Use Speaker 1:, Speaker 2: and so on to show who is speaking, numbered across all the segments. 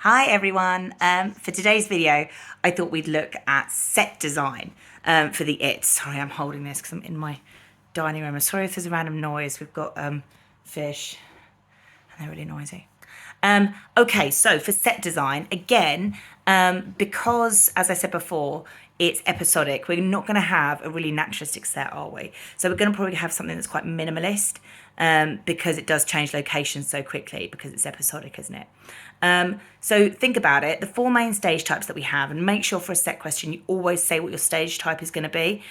Speaker 1: Hi everyone. For today's video, I thought we'd look at set design for the It. Sorry, I'm holding this because I'm in my dining room. I'm sorry if there's a random noise. We've got fish and they're really noisy. Okay, so for set design, again, because as I said before, it's episodic, we're not going to have a really naturalistic set, are we? So we're going to probably have something that's quite minimalist because it does change locations so quickly because it's episodic, isn't it? So think about it, the four main stage types that we have, and make sure for a set question you always say what your stage type is going to be,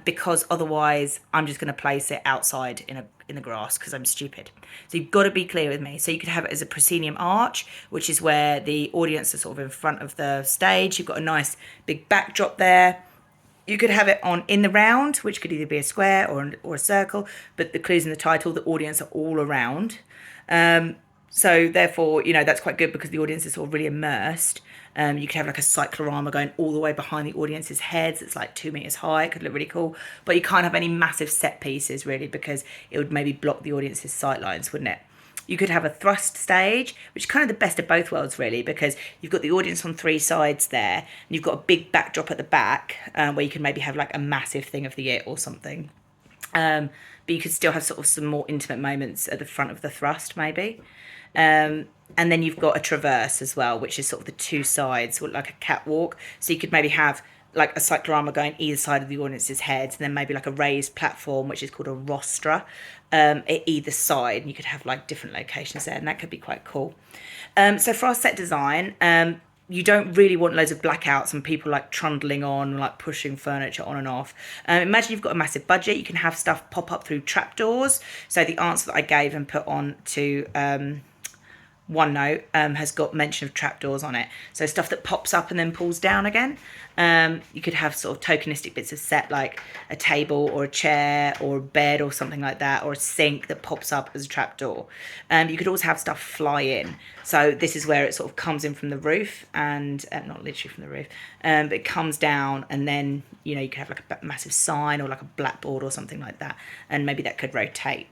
Speaker 1: because otherwise I'm just going to place it outside in the grass because I'm stupid. So you've got to be clear with me. So you could have it as a proscenium arch, which is where the audience are sort of in front of the stage. You've got a nice big backdrop there. You could have it on in the round, which could either be a square or a circle, but the clues in the title, the audience are all around. So therefore, that's quite good because the audience is sort of really immersed. You could have like a cyclorama going all the way behind the audience's heads. It's like 2 meters high. It could look really cool. But you can't have any massive set pieces really because it would maybe block the audience's sight lines, wouldn't it? You could have a thrust stage, which is kind of the best of both worlds really, because you've got the audience on three sides there and you've got a big backdrop at the back where you can maybe have like a massive thing of the It or something. But you could still have sort of some more intimate moments at the front of the thrust maybe. And then you've got a traverse as well, which is sort of the two sides, like a catwalk. So you could maybe have like a cyclorama going either side of the audience's heads, and then maybe like a raised platform, which is called a rostra, at either side. And you could have like different locations there, and that could be quite cool. So for our set design, you don't really want loads of blackouts and people like trundling on, like pushing furniture on and off. Imagine you've got a massive budget. You can have stuff pop up through trapdoors. So the answer that I gave and put on to OneNote has got mention of trapdoors on it. So stuff that pops up and then pulls down again. You could have sort of tokenistic bits of set like a table or a chair or a bed or something like that, or a sink that pops up as a trapdoor. You could also have stuff fly in. So this is where it sort of comes in from the roof and not literally from the roof, but it comes down, and then you could have like a massive sign or like a blackboard or something like that, and maybe that could rotate.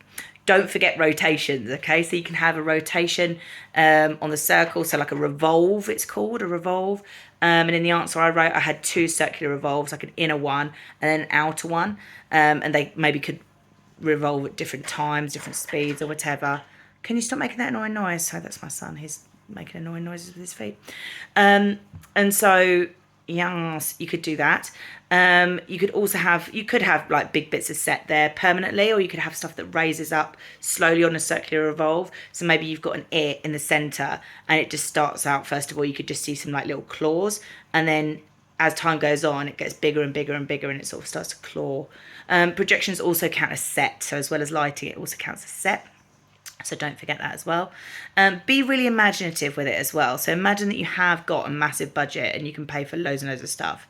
Speaker 1: Don't forget rotations, okay? So you can have a rotation on the circle, so like a revolve, it's called, a revolve. And in the answer I wrote, I had 2 circular revolves, like an inner one and then an outer one. And they maybe could revolve at different times, different speeds or whatever. Can you stop making that annoying noise? So that's my son, he's making annoying noises with his feet. And so, yes, you could do that. You could have like big bits of set there permanently, or you could have stuff that raises up slowly on a circular revolve. So maybe you've got an It in the center and it just starts out, first of all, you could just see some like little claws, and then as time goes on, it gets bigger and bigger and bigger and it sort of starts to claw. Projections also count as set. So as well as lighting, it also counts as set. So don't forget that as well. Be really imaginative with it as well. So imagine that you have got a massive budget and you can pay for loads and loads of stuff.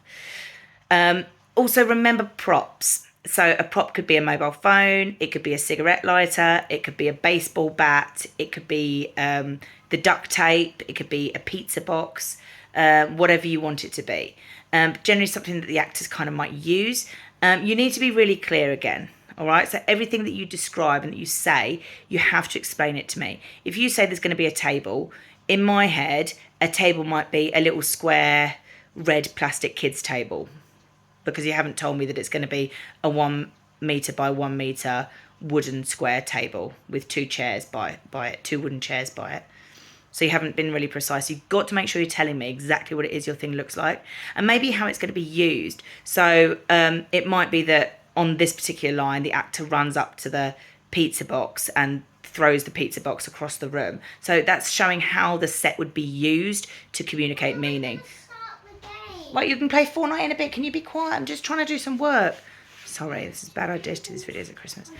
Speaker 1: Also remember props. So a prop could be a mobile phone, it could be a cigarette lighter, it could be a baseball bat, it could be the duct tape, it could be a pizza box, whatever you want it to be. Generally something that the actors kind of might use. You need to be really clear again. All right, so everything that you describe and that you say, you have to explain it to me. If you say there's going to be a table, in my head, a table might be a little square red plastic kids table, because you haven't told me that it's going to be a 1 meter by 1 meter wooden square table with 2 chairs by it, 2 wooden chairs by it. So you haven't been really precise. You've got to make sure you're telling me exactly what it is your thing looks like, and maybe how it's going to be used. So it might be that on this particular line, the actor runs up to the pizza box and throws the pizza box across the room. So that's showing how the set would be used to communicate meaning. Right, you can play Fortnite in a bit. Can you be quiet? I'm just trying to do some work. Sorry, this is a bad idea to do these videos at Christmas.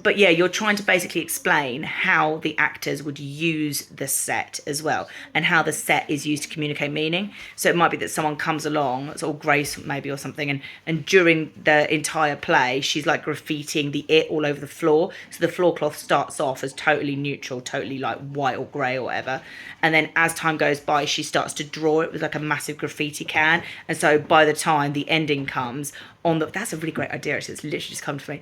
Speaker 1: But yeah, you're trying to basically explain how the actors would use the set as well, and how the set is used to communicate meaning. So it might be that someone comes along, it's all Grace maybe or something, and during the entire play, she's like graffitiing the It all over the floor. So the floor cloth starts off as totally neutral, totally like white or grey or whatever. And then as time goes by, she starts to draw it with like a massive graffiti can. And so by the time the ending comes, that's a really great idea, actually. It's literally just come to me.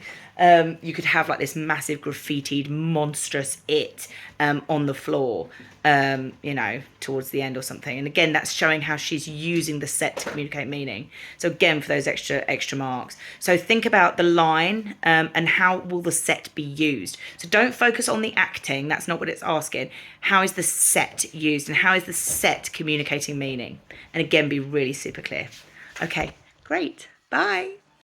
Speaker 1: You could have like this massive graffitied monstrous it on the floor, you know, towards the end or something. And again, that's showing how she's using the set to communicate meaning. So again, for those extra marks. So think about the line and how will the set be used. So don't focus on the acting. That's not what it's asking. How is the set used and how is the set communicating meaning? And again, be really super clear. Okay, great. Bye.